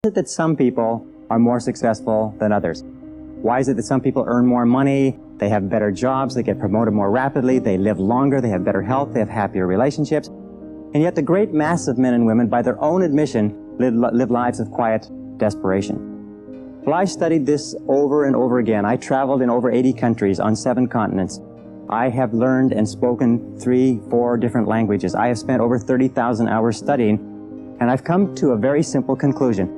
Is it that some people are more successful than others? Why is it that some people earn more money, they have better jobs, they get promoted more rapidly, they live longer, they have better health, they have happier relationships? And yet the great mass of men and women, by their own admission, live lives of quiet desperation. Well, I studied this over and over again. I traveled in over 80 countries on 7 continents. I have learned and spoken 3, 4 different languages. I have spent over 30,000 hours studying, and I've come to a very simple conclusion: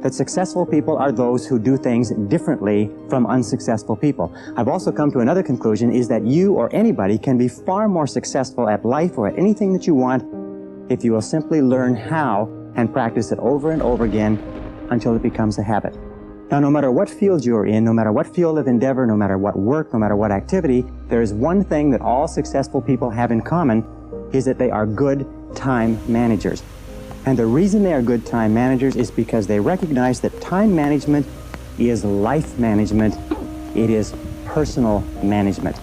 that successful people are those who do things differently from unsuccessful people. I've also come to another conclusion, is that you or anybody can be far more successful at life or at anything that you want if you will simply learn how and practice it over and over again until it becomes a habit. Now, no matter what field you're in, no matter what field of endeavor, no matter what work, no matter what activity, there is one thing that all successful people have in common, is that they are good time managers. And the reason they are good time managers is because they recognize that time management is life management. It is personal management.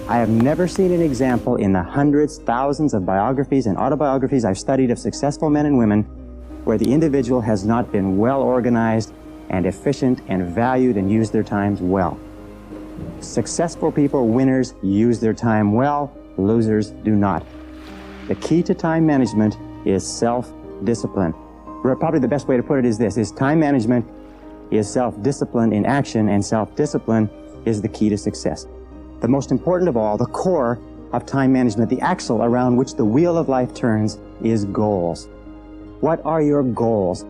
I have never seen an example in the hundreds, thousands of biographies and autobiographies I've studied of successful men and women where the individual has not been well organized and efficient and valued and used their times well. Successful people, winners, use their time well. Losers do not. The key to time management is self-discipline. Probably the best way to put it is this, is time management is self-discipline in action, and self-discipline is the key to success. The most important of all, the core of time management, the axle around which the wheel of life turns, is goals. What are your goals?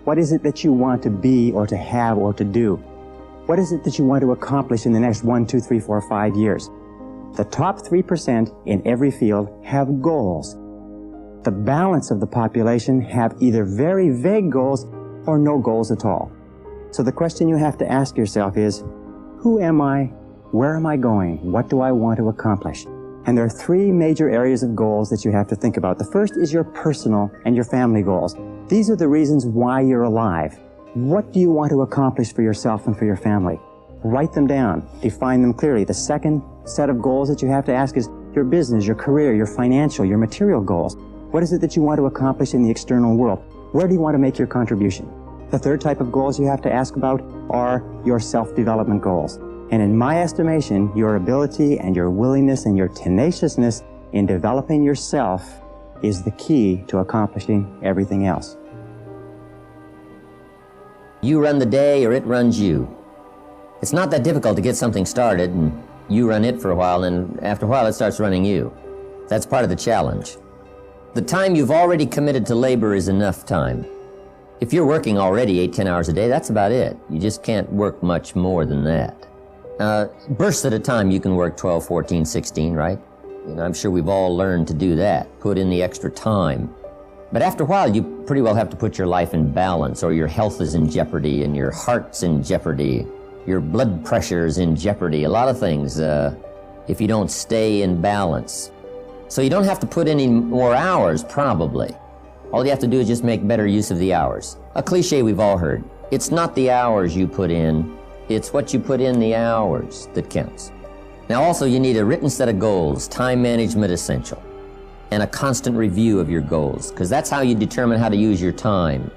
What is it that you want to be or to have or to do? What is it that you want to accomplish in the next 1, 2, 3, 4, 5 years? The top 3% in every field have goals. The balance of the population have either very vague goals or no goals at all. So the question you have to ask yourself is, who am I? Where am I going? What do I want to accomplish? And there are 3 major areas of goals that you have to think about. The first is your personal and your family goals. These are the reasons why you're alive. What do you want to accomplish for yourself and for your family? Write them down. Define them clearly. The second set of goals that you have to ask is your business, your career, your financial, your material goals. What is it that you want to accomplish in the external world? Where do you want to make your contribution? The third type of goals you have to ask about are your self-development goals. And in my estimation, your ability and your willingness and your tenaciousness in developing yourself is the key to accomplishing everything else. You run the day or it runs you. It's not that difficult to get something started, and you run it for a while, and after a while it starts running you. That's part of the challenge. The time you've already committed to labor is enough time. If you're working already 8, 10 hours a day, that's about it. You just can't work much more than that. Bursts at a time, you can work 12, 14, 16, right? You know, I'm sure we've all learned to do that, put in the extra time. But after a while, you pretty well have to put your life in balance, or your health is in jeopardy, and your heart's in jeopardy, your blood pressure is in jeopardy, a lot of things, if you don't stay in balance. So you don't have to put any more hours, probably. All you have to do is just make better use of the hours. A cliche we've all heard. It's not the hours you put in, it's what you put in the hours that counts. Now also you need a written set of goals, time management essential, and a constant review of your goals, because that's how you determine how to use your time.